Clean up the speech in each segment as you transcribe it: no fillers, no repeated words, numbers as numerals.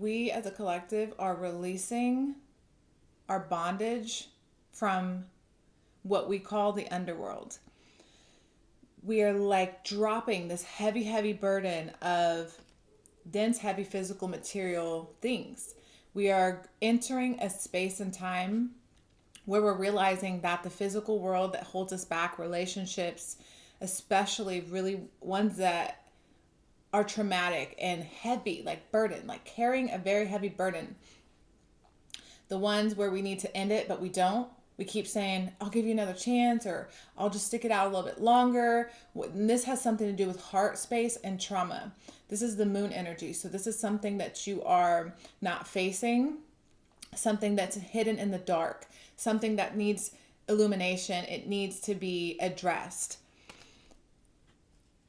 we as a collective are releasing our bondage from what we call the underworld. We are like dropping this heavy, heavy burden of dense, heavy physical material things. We are entering a space and time where we're realizing that the physical world that holds us back, relationships, especially really ones that are traumatic and heavy, like burden, like carrying a very heavy burden. The ones where we need to end it, but we don't. We keep saying, I'll give you another chance, or I'll just stick it out a little bit longer. And this has something to do with heart space and trauma. This is the moon energy. So this is something that you are not facing, something that's hidden in the dark, something that needs illumination. It needs to be addressed.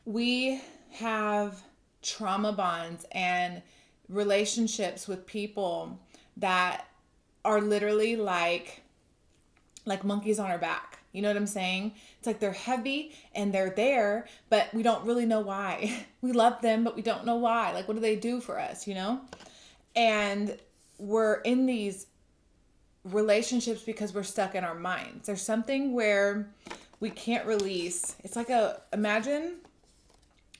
We have trauma bonds and relationships with people that are literally like monkeys on our back. You know what I'm saying? It's like they're heavy and they're there, but we don't really know why. We love them, but we don't know why. Like, what do they do for us, you know? And we're in these relationships because we're stuck in our minds. There's something where we can't release. It's like imagine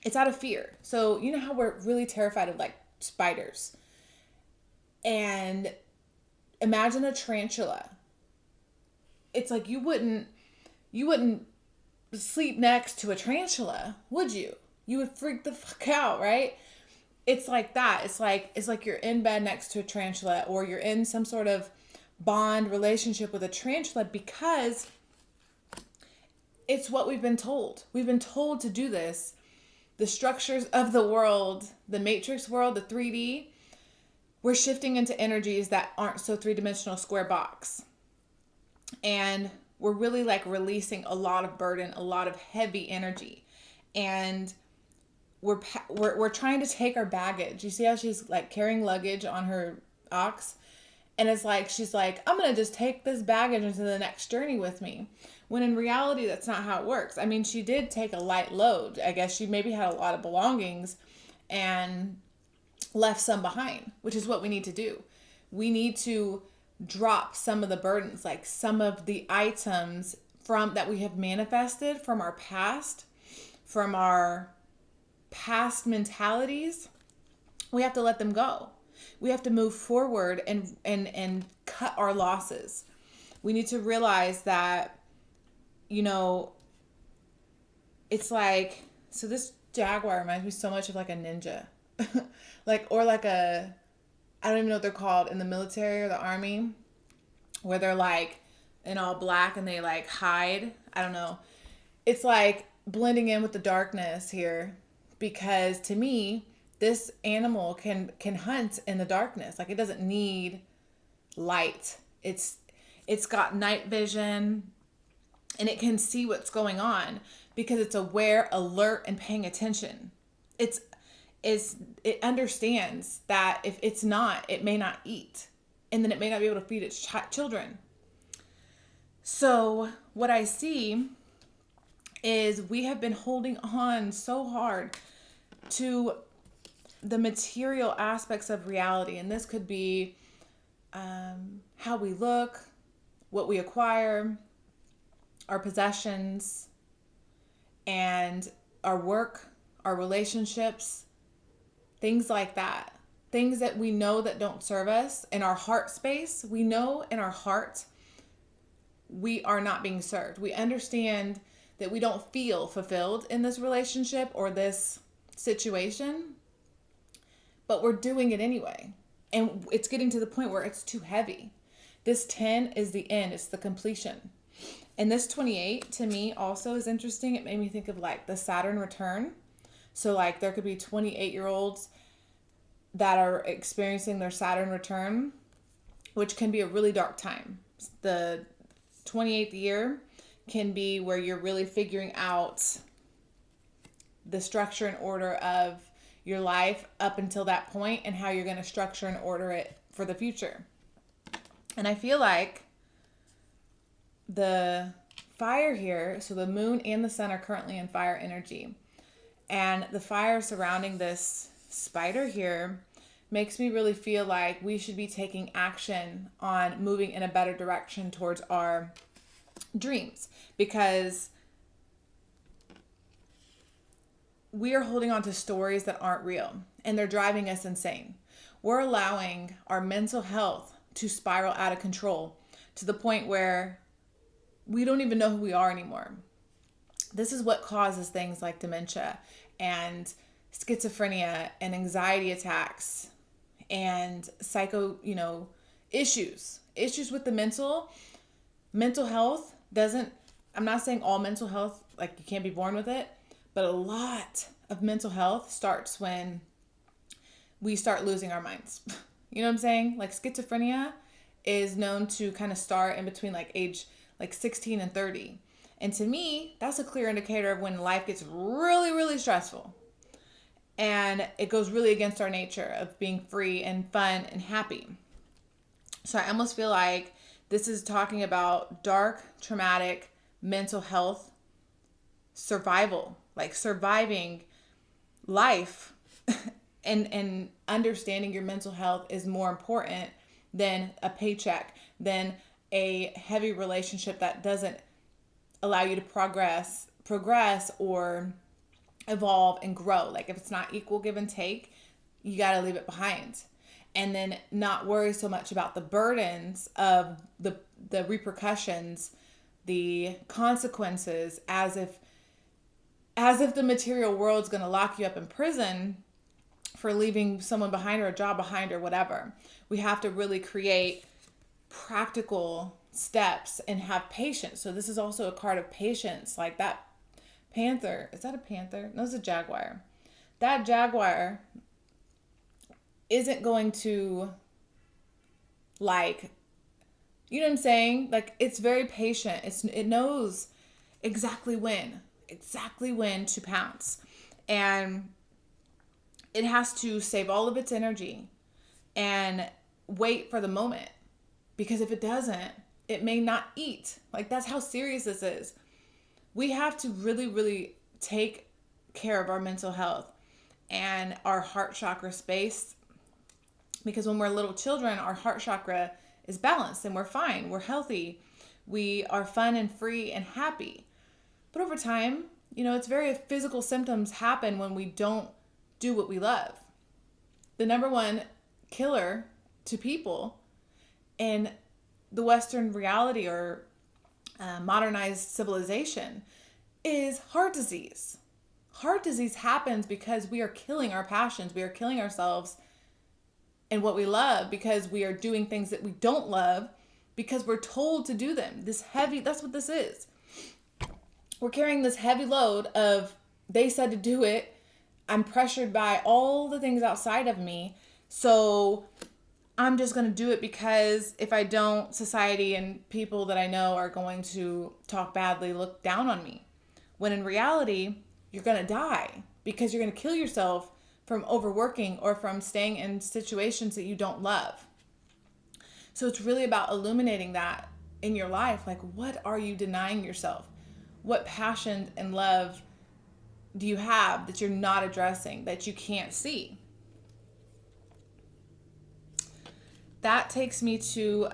it's out of fear. So you know how we're really terrified of like spiders, and imagine a tarantula. It's like you wouldn't sleep next to a tarantula, would you? You would freak the fuck out, right? It's like that. It's like you're in bed next to a tarantula, or you're in some sort of bond relationship with a tarantula, because it's what we've been told. We've been told to do this. The structures of the world, the matrix world, the 3D, we're shifting into energies that aren't so three-dimensional square box. And we're really like releasing a lot of burden, a lot of heavy energy. And we're trying to take our baggage. You see how she's like carrying luggage on her ox? And it's like, she's like, I'm going to just take this baggage into the next journey with me. When in reality, that's not how it works. I mean, she did take a light load. I guess she maybe had a lot of belongings and left some behind, which is what we need to do. We need to drop some of the burdens, like some of the items that we have manifested from our past mentalities. We have to let them go. We have to move forward and cut our losses. We need to realize that, you know, it's like, so this jaguar reminds me so much of like a ninja. I don't even know what they're called in the military or the army, where they're like in all black and they like hide. I don't know. It's like blending in with the darkness here, because to me, this animal can hunt in the darkness. Like, it doesn't need light. It's got night vision, and it can see what's going on because it's aware, alert, and paying attention. It understands that if it's not, it may not eat, and then it may not be able to feed its children. So what I see is we have been holding on so hard to the material aspects of reality. And this could be how we look, what we acquire, our possessions, and our work, our relationships, things like that. Things that we know that don't serve us. In our heart space, we know in our heart we are not being served. We understand that we don't feel fulfilled in this relationship or this situation, but we're doing it anyway. And it's getting to the point where it's too heavy. This 10 is the end. It's the completion. And this 28 to me also is interesting. It made me think of like the Saturn return. So like there could be 28-year-olds that are experiencing their Saturn return, which can be a really dark time. The 28th year can be where you're really figuring out the structure and order of your life up until that point and how you're going to structure and order it for the future. And I feel like the fire here, so the moon and the sun are currently in fire energy. And the fire surrounding this spider here makes me really feel like we should be taking action on moving in a better direction towards our dreams, because we are holding on to stories that aren't real and they're driving us insane. We're allowing our mental health to spiral out of control to the point where we don't even know who we are anymore. This is what causes things like dementia and schizophrenia and anxiety attacks and issues with the mental health. I'm not saying all mental health, like you can't be born with it, but a lot of mental health starts when we start losing our minds. You know what I'm saying? Like schizophrenia is known to kind of start in between like age 16 and 30. And to me, that's a clear indicator of when life gets really, really stressful. And it goes really against our nature of being free and fun and happy. So I almost feel like this is talking about dark, traumatic mental health survival, like surviving life and understanding your mental health is more important than a paycheck, than a heavy relationship that doesn't allow you to progress or evolve and grow. Like if it's not equal give and take, you got to leave it behind. And then not worry so much about the burdens of the repercussions, the consequences, as if the material world's going to lock you up in prison for leaving someone behind or a job behind or whatever. We have to really create practical steps and have patience. So this is also a card of patience. Like that panther, is that a panther? No, it's a jaguar. That jaguar isn't going to you know what I'm saying? Like it's very patient. It knows exactly when to pounce. And it has to save all of its energy and wait for the moment. Because if it doesn't, it may not eat. Like that's how serious this is. We have to really, really take care of our mental health and our heart chakra space. Because when we're little children, our heart chakra is balanced and we're fine. We're healthy. We are fun and free and happy. But over time, it's very physical symptoms happen when we don't do what we love. The number one killer to people in the Western reality or modernized civilization is heart disease. Heart disease happens because we are killing our passions. We are killing ourselves and what we love because we are doing things that we don't love because we're told to do them. That's what this is. We're carrying this heavy load of, they said to do it. I'm pressured by all the things outside of me. So I'm just going to do it because if I don't, society and people that I know are going to talk badly, look down on me. When in reality, you're going to die because you're going to kill yourself from overworking or from staying in situations that you don't love. So it's really about illuminating that in your life. Like, what are you denying yourself? What passion and love do you have that you're not addressing, that you can't see? That takes me to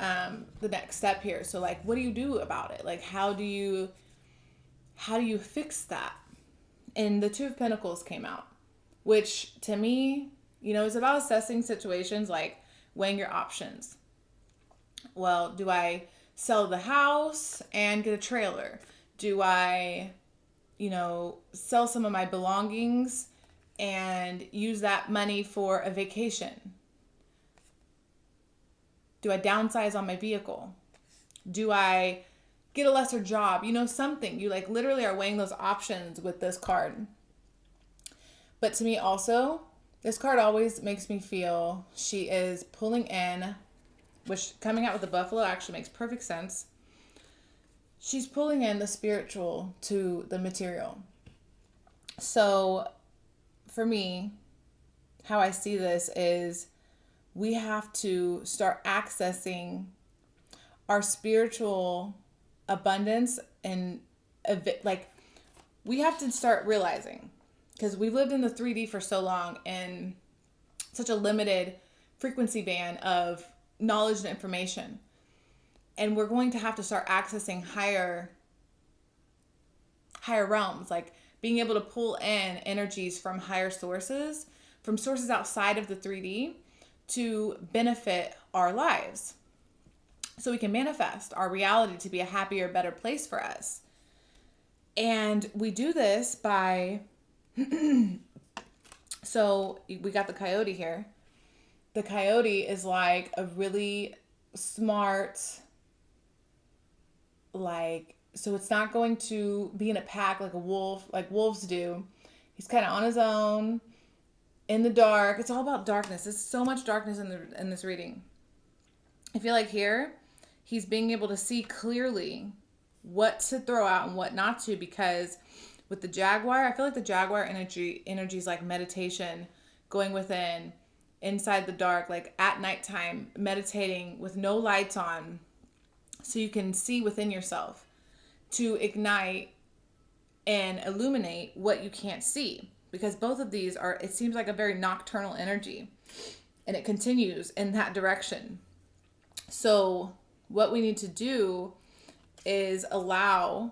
the next step here. So like, what do you do about it? Like, how do you fix that? And the Two of Pentacles came out, which to me, is about assessing situations, like weighing your options. Well, do I sell the house and get a trailer? Do I, sell some of my belongings and use that money for a vacation? Do I downsize on my vehicle? Do I get a lesser job? Something. You literally are weighing those options with this card. But to me also, this card always makes me feel she is pulling in, which coming out with the buffalo actually makes perfect sense. She's pulling in the spiritual to the material. So for me, how I see this is we have to start accessing our spiritual abundance and we have to start realizing, because we've lived in the 3D for so long and such a limited frequency band of knowledge and information. And we're going to have to start accessing higher realms, like being able to pull in energies from higher sources, from sources outside of the 3D, to benefit our lives. So we can manifest our reality to be a happier, better place for us. And we do this by, so we got the coyote here. The coyote is like a really smart, so it's not going to be in a pack like a wolf, like wolves do. He's kind of on his own, in the dark. It's all about darkness. There's so much darkness in this reading. I feel like here, he's being able to see clearly what to throw out and what not to, because with the jaguar, I feel like the jaguar energy is like meditation, going within, inside the dark, like at nighttime, meditating with no lights on, so you can see within yourself, to ignite and illuminate what you can't see. Because both of these are, it seems like a very nocturnal energy, and it continues in that direction. So what we need to do is allow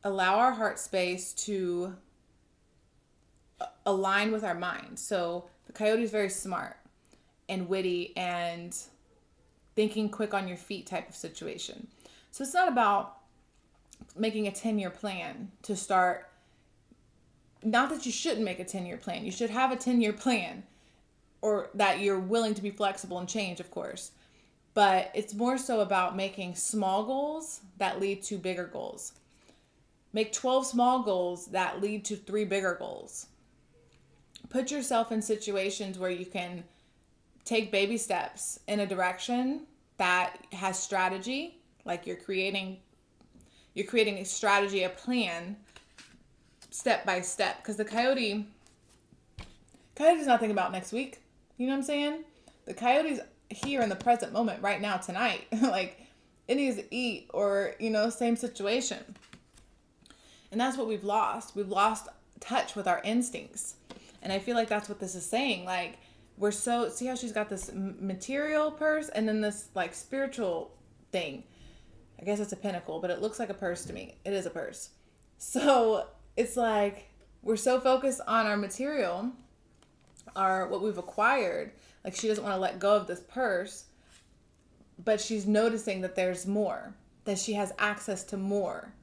our heart space to align with our mind. So the coyote is very smart and witty and thinking quick on your feet type of situation. So it's not about making a 10-year plan to start. Not that you shouldn't make a 10-year plan. You should have a 10-year plan, or that you're willing to be flexible and change, of course. But it's more so about making small goals that lead to bigger goals. Make 12 small goals that lead to 3 bigger goals. Put yourself in situations where you can take baby steps in a direction that has strategy, like you're creating a strategy, a plan, step by step. Because the coyote's not thinking about next week. You know what I'm saying? The coyote's here in the present moment, right now, tonight. Like, it needs to eat, or, same situation. And that's what we've lost. We've lost touch with our instincts. And I feel like that's what this is saying. Like, see how she's got this material purse and then this like spiritual thing. I guess it's a pinnacle, but it looks like a purse to me. It is a purse. So it's like we're so focused on our material, what we've acquired. Like, she doesn't want to let go of this purse, but she's noticing that there's more, that she has access to more.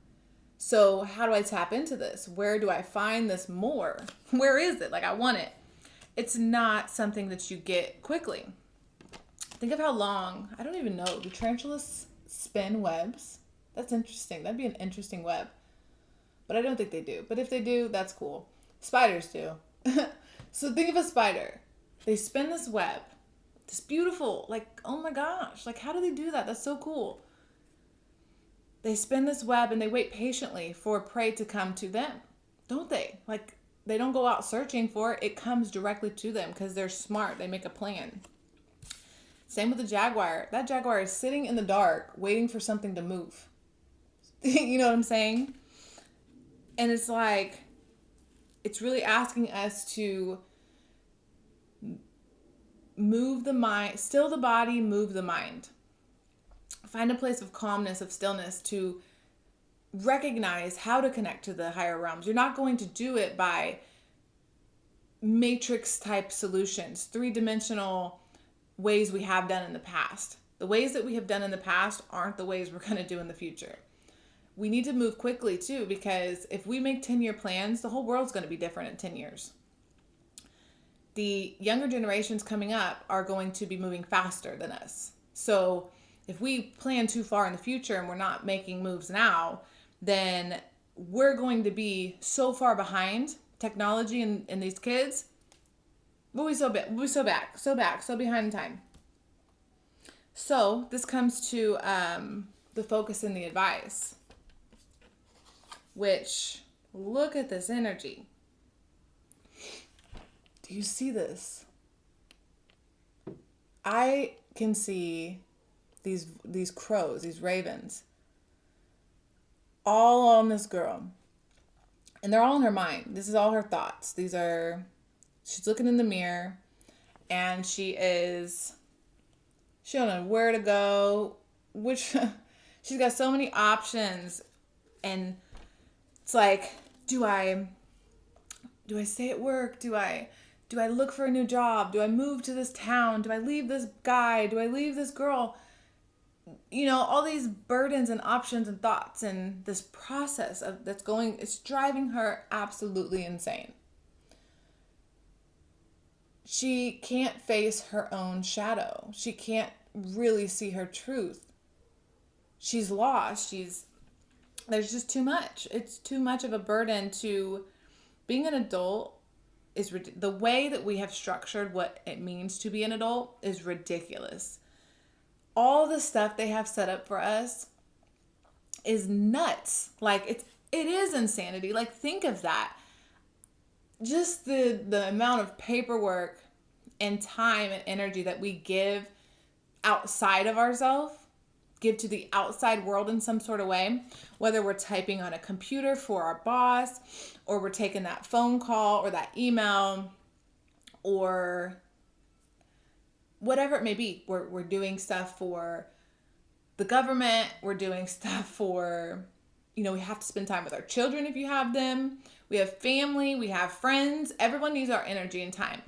So how do I tap into this? Where do I find this more? Where is it? Like, I want it. It's not something that you get quickly. Think of how long, I don't even know, do tarantulas spin webs? That's interesting. That'd be an interesting web. But I don't think they do. But if they do, that's cool. Spiders do. So think of a spider. They spin this web. This beautiful, like, oh my gosh. Like, how do they do that? That's so cool. They spin this web and they wait patiently for prey to come to them. Don't they? Like, they don't go out searching for it. It comes directly to them because they're smart. They make a plan. Same with the jaguar. That jaguar is sitting in the dark waiting for something to move. You know what I'm saying? And it's like, it's really asking us to move the mind, still the body, move the mind. Find a place of calmness, of stillness, to recognize how to connect to the higher realms. You're not going to do it by matrix type solutions, 3-dimensional ways we have done in the past. The ways that we have done in the past aren't the ways we're going to do in the future. We need to move quickly too, because if we make 10-year plans, the whole world's going to be different in 10 years. The younger generations coming up are going to be moving faster than us. So if we plan too far in the future and we're not making moves now, then we're going to be so far behind technology and these kids. We'll be so behind in time. So this comes to the focus and the advice, which, look at this energy. Do you see this? I can see these crows, these ravens, all on this girl. And they're all in her mind. This is all her thoughts. These are She's looking in the mirror and she don't know where to go, which she's got so many options. And it's like, do I stay at work? Do I look for a new job? Do I move to this town? Do I leave this guy? Do I leave this girl? All these burdens and options and thoughts, and this process it's driving her absolutely insane. She can't face her own shadow. She can't really see her truth. She's lost. There's just too much. It's too much of a burden to being an adult. The way that we have structured what it means to be an adult is ridiculous. All the stuff they have set up for us is nuts. Like it is insanity. Like think of that. Just the amount of paperwork and time and energy that we give outside of ourselves, give to the outside world in some sort of way, whether we're typing on a computer for our boss, or we're taking that phone call or that email, or whatever it may be. We're doing stuff for the government. We're doing stuff for, we have to spend time with our children if you have them. We have family, we have friends. Everyone needs our energy and time,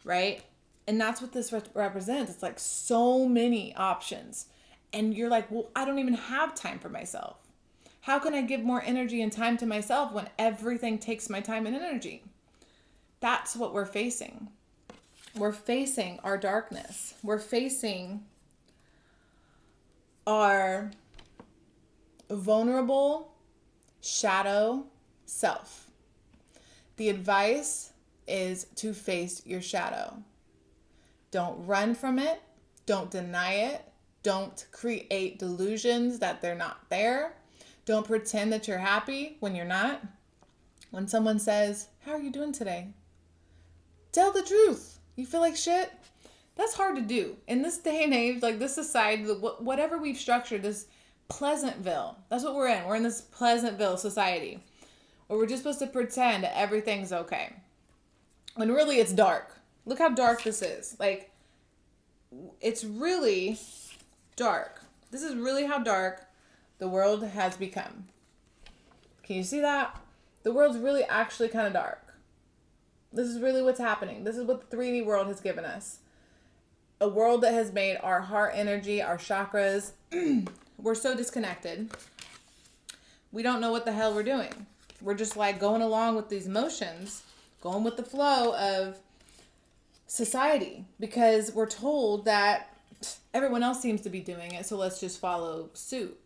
right? And that's what this represents. It's like so many options. And you're like, well, I don't even have time for myself. How can I give more energy and time to myself when everything takes my time and energy? That's what we're facing. We're facing our darkness. We're facing our vulnerable shadow self. The advice is to face your shadow. Don't run from it. Don't deny it. Don't create delusions that they're not there. Don't pretend that you're happy when you're not. When someone says, "How are you doing today?" Tell the truth. You feel like shit? That's hard to do. In this day and age, like this society, whatever we've structured, this Pleasantville, that's what we're in. We're in this Pleasantville society where we're just supposed to pretend everything's okay. When really it's dark. Look how dark this is. Like, it's really dark. This is really how dark the world has become. Can you see that? The world's really actually kind of dark. This is really what's happening. This is what the 3D world has given us. A world that has made our heart energy, our chakras, we're so disconnected. We don't know what the hell we're doing. We're just like going along with these motions, going with the flow of society, because we're told that everyone else seems to be doing it, so let's just follow suit.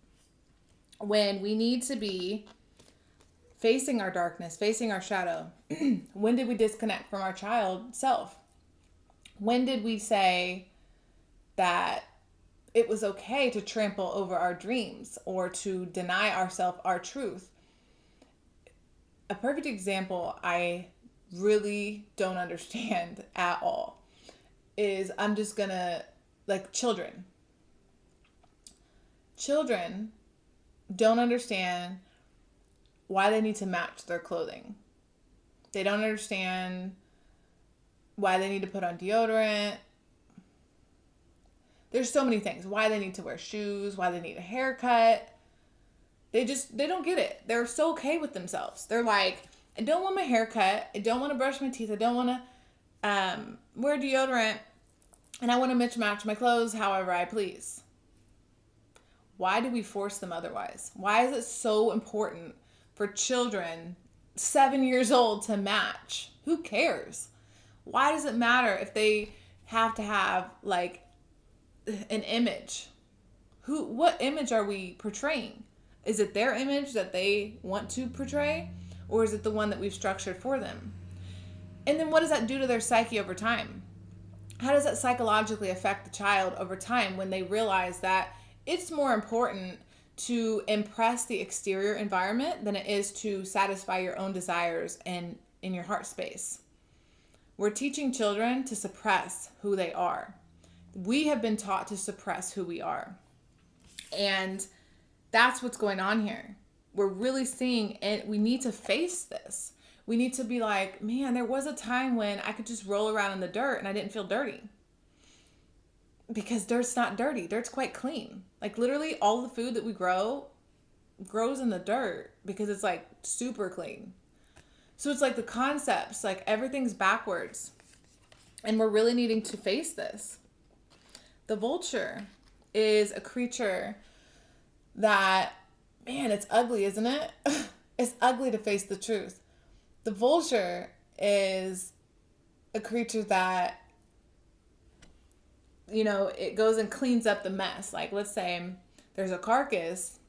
When we need to be facing our darkness, facing our shadow. When did we disconnect from our child self? When did we say that it was okay to trample over our dreams or to deny ourselves our truth? A perfect example I really don't understand at all is, I'm just gonna, like, children. Children don't understand why they need to match their clothing. They don't understand why they need to put on deodorant. There's so many things. Why they need to wear shoes, why they need a haircut. They don't get it. They're so okay with themselves. They're like, I don't want my hair cut. I don't want to brush my teeth. I don't want to wear deodorant. And I want to mismatch my clothes however I please. Why do we force them otherwise? Why is it so important for children 7 years old to match? Who cares? Why does it matter if they have to have like an image? What image are we portraying? Is it their image that they want to portray? Or is it the one that we've structured for them? And then what does that do to their psyche over time? How does that psychologically affect the child over time when they realize that it's more important to impress the exterior environment than it is to satisfy your own desires and in your heart space? We're teaching children to suppress who they are. We have been taught to suppress who we are. And that's what's going on here. We're really seeing it. We need to face this. We need to be like, man, there was a time when I could just roll around in the dirt and I didn't feel dirty. Because dirt's not dirty. Dirt's quite clean. Like literally all the food that we grow grows in the dirt because it's like super clean. So it's like the concepts, like everything's backwards. And we're really needing to face this. The vulture is a creature that, man, it's ugly, isn't it? It's ugly to face the truth. The vulture is a creature that, you know, it goes and cleans up the mess. Like, let's say there's a carcass.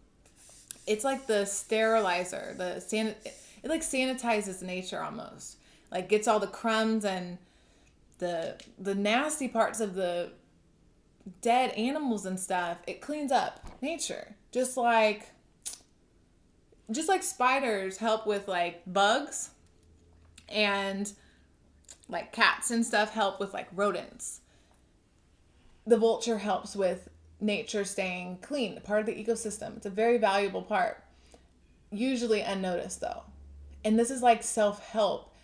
It's like the sterilizer, it like sanitizes nature almost. Like gets all the crumbs and the nasty parts of the dead animals and stuff. It cleans up nature. Just like spiders help with like bugs, and like cats and stuff help with like rodents. The vulture helps with nature staying clean, part of the ecosystem. It's a very valuable part. Usually unnoticed though. And this is like self-help,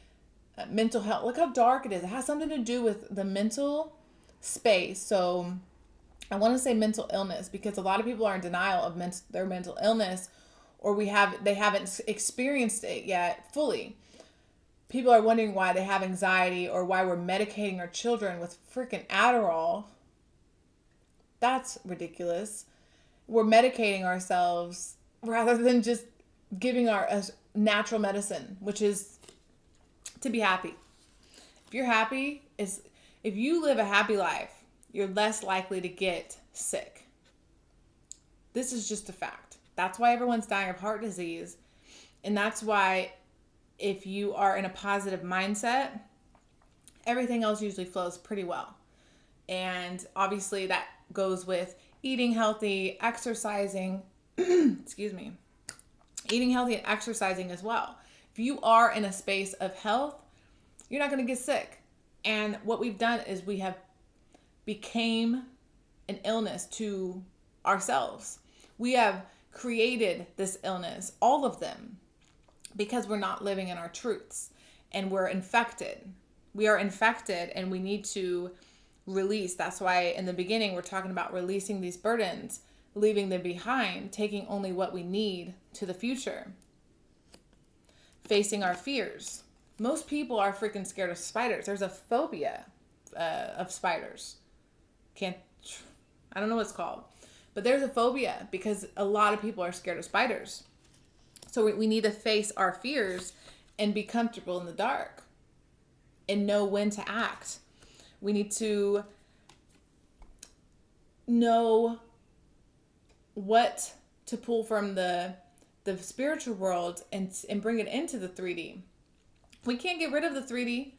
mental health. Look how dark it is. It has something to do with the mental space. So I want to say mental illness because a lot of people are in denial of their mental illness, or they haven't experienced it yet fully. People are wondering why they have anxiety or why we're medicating our children with freaking Adderall. That's ridiculous. We're medicating ourselves rather than just giving our natural medicine, which is to be happy. If you're happy, if you live a happy life, you're less likely to get sick. This is just a fact. That's why everyone's dying of heart disease. And that's why if you are in a positive mindset, everything else usually flows pretty well. And obviously that goes with eating healthy, exercising, excuse me, eating healthy and exercising as well. If you are in a space of health, you're not going to get sick. And what we've done is we have became an illness to ourselves. We have created this illness, all of them, because we're not living in our truths and we're infected. We are infected and we need to release. That's why in the beginning we're talking about releasing these burdens, leaving them behind, taking only what we need to the future. Facing our fears. Most people are freaking scared of spiders. There's a phobia of spiders. I don't know what it's called. But there's a phobia because a lot of people are scared of spiders. So we need to face our fears and be comfortable in the dark and know when to act. We need to know what to pull from the spiritual world and bring it into the 3D. We can't get rid of the 3D.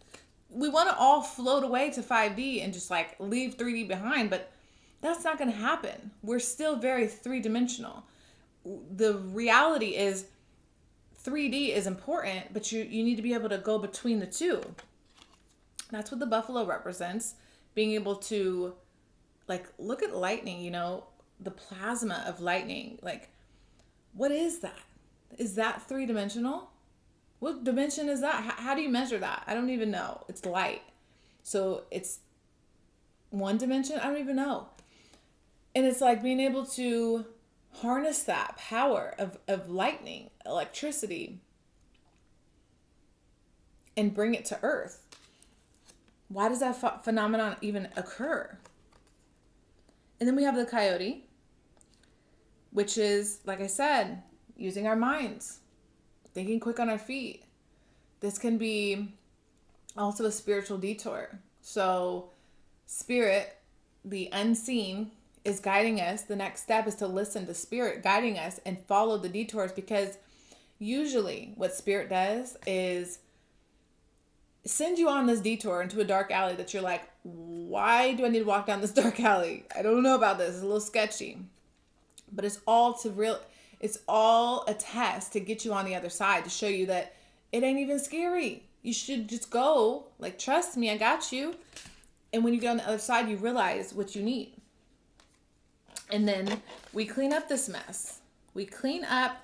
We want to all float away to 5D and just like leave 3D behind, but that's not going to happen. We're still very three-dimensional. The reality is 3D is important, but you need to be able to go between the two. That's what the buffalo represents. Being able to like look at lightning, you know, the plasma of lightning. Like, what is that? Is that three-dimensional? What dimension is that? How do you measure that? I don't even know. It's light. So it's one dimension? I don't even know. And it's like being able to harness that power of lightning, electricity, and bring it to Earth. Why does that phenomenon even occur? And then we have the coyote, which is, like I said, using our minds, thinking quick on our feet. This can be also a spiritual detour. So spirit, the unseen, is guiding us. The next step is to listen to spirit guiding us and follow the detours, because usually what spirit does is send you on this detour into a dark alley that you're like, why do I need to walk down this dark alley? I don't know about this. It's a little sketchy. But it's all a test to get you on the other side, to show you that it ain't even scary. You should just go. Like, trust me, I got you. And when you get on the other side, you realize what you need. And then we clean up this mess. We clean up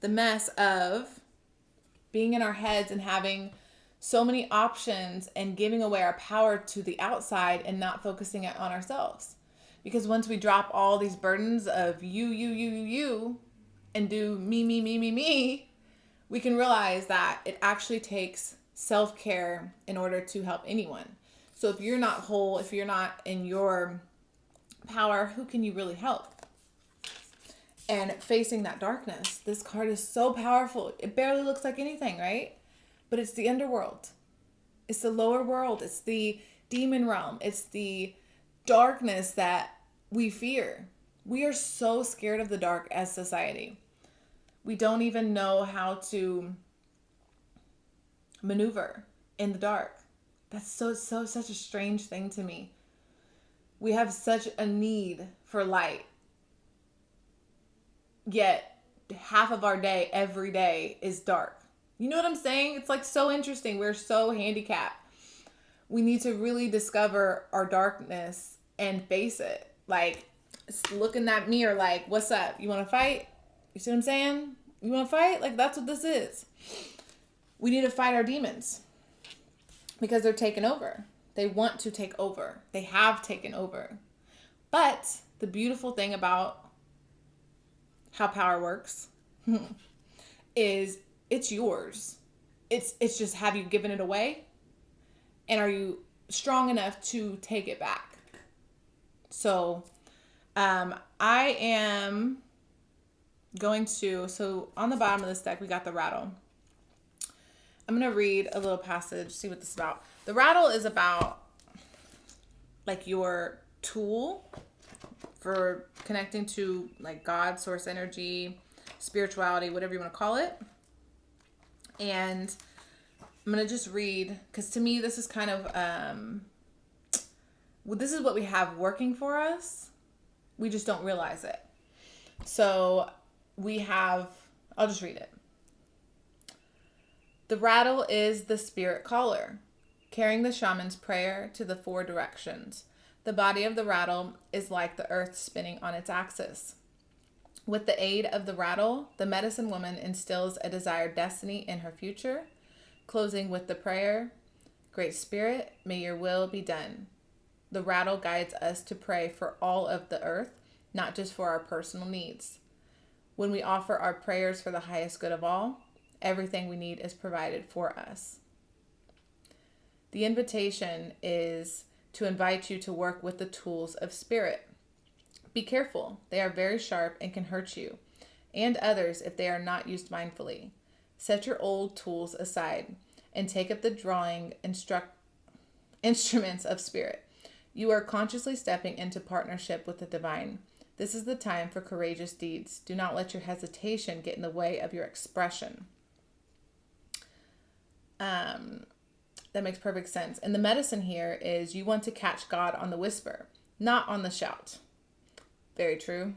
the mess of being in our heads and having so many options and giving away our power to the outside and not focusing it on ourselves. Because once we drop all these burdens of you, and do me, we can realize that it actually takes self-care in order to help anyone. So if you're not whole, if you're not in your power, who can you really help? And facing that darkness, this card is so powerful. It barely looks like anything, right? But it's the underworld. It's the lower world. It's the demon realm. It's the darkness that we fear. We are so scared of the dark as society. We don't even know how to maneuver in the dark. That's such a strange thing to me. We have such a need for light. Yet half of our day, every day, is dark. You know what I'm saying? It's like so interesting. We're so handicapped. We need to really discover our darkness and face it. Like, look in that mirror like, what's up? You want to fight? You see what I'm saying? You want to fight? Like, that's what this is. We need to fight our demons because they're taking over. They want to take over. They have taken over. But the beautiful thing about how power works is it's yours. It's just, have you given it away? And are you strong enough to take it back? So I am going to, so on the bottom of this deck, we got the rattle. I'm going to read a little passage, see what this is about. The rattle is about like your tool for connecting to like God, source energy, spirituality, whatever you want to call it. And I'm going to just read, because to me, this is kind of, this is what we have working for us. We just don't realize it. So we have, I'll just read it. The rattle is the spirit caller, carrying the shaman's prayer to the 4 directions. The body of the rattle is like the earth spinning on its axis. With the aid of the rattle, the medicine woman instills a desired destiny in her future, closing with the prayer, Great Spirit, may your will be done. The rattle guides us to pray for all of the earth, not just for our personal needs. When we offer our prayers for the highest good of all, everything we need is provided for us. The invitation is to invite you to work with the tools of spirit. Be careful. They are very sharp and can hurt you and others if they are not used mindfully. Set your old tools aside and take up the drawing instruments of spirit. You are consciously stepping into partnership with the divine. This is the time for courageous deeds. Do not let your hesitation get in the way of your expression. That makes perfect sense. And the medicine here is you want to catch God on the whisper, not on the shout. Very true.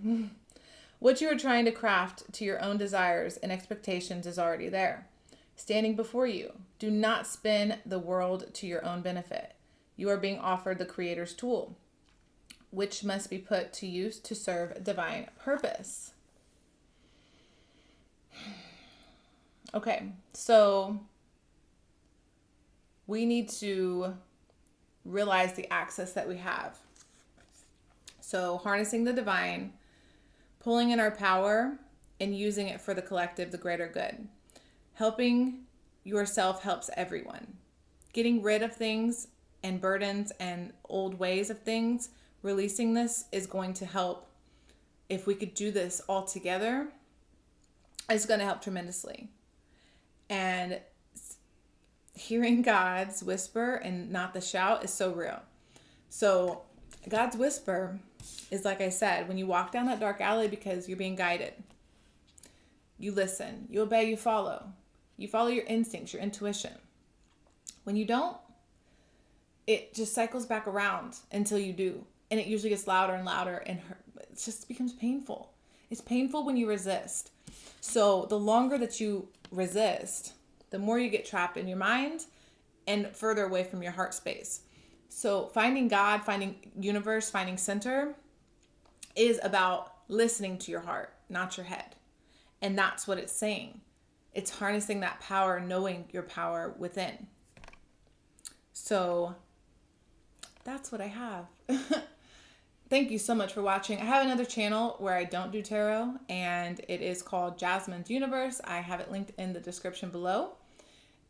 What you are trying to craft to your own desires and expectations is already there, standing before you. Do not spin the world to your own benefit. You are being offered the Creator's tool, which must be put to use to serve divine purpose. Okay, so we need to realize the access that we have. So harnessing the divine, pulling in our power, and using it for the collective, the greater good. Helping yourself helps everyone. Getting rid of things and burdens and old ways of things, releasing this is going to help. If we could do this all together, it's going to help tremendously. And hearing God's whisper and not the shout is so real. So God's whisper is, like I said, when you walk down that dark alley because you're being guided. You listen, you obey, you follow. You follow your instincts, your intuition. When you don't, it just cycles back around until you do. And it usually gets louder and louder, and it just becomes painful. It's painful when you resist. So the longer that you resist, the more you get trapped in your mind and further away from your heart space. So finding God, finding universe, finding center is about listening to your heart, not your head. And that's what it's saying. It's harnessing that power, knowing your power within. So that's what I have. Thank you so much for watching. I have another channel where I don't do tarot, and it is called Jasmine Universe. I have it linked in the description below.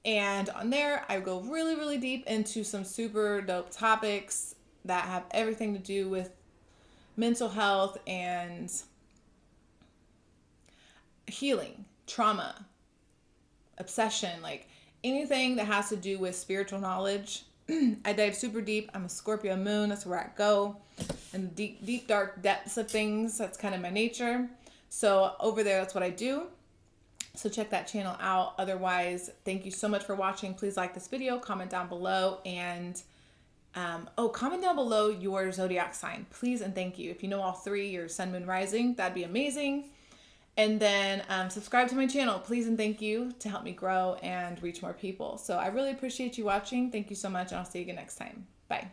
And on there, I go really, really deep into some super dope topics that have everything to do with mental health and healing, trauma, obsession, like anything that has to do with spiritual knowledge. I dive super deep. I'm a Scorpio moon. That's where I go. And deep, deep, dark depths of things. That's kind of my nature. So over there, that's what I do. So check that channel out. Otherwise, thank you so much for watching. Please like this video, comment down below, and comment down below your zodiac sign, please and thank you. If you know all three, your sun, moon, rising, that'd be amazing. And then subscribe to my channel, please and thank you, to help me grow and reach more people. So I really appreciate you watching. Thank you so much, and I'll see you again next time. Bye.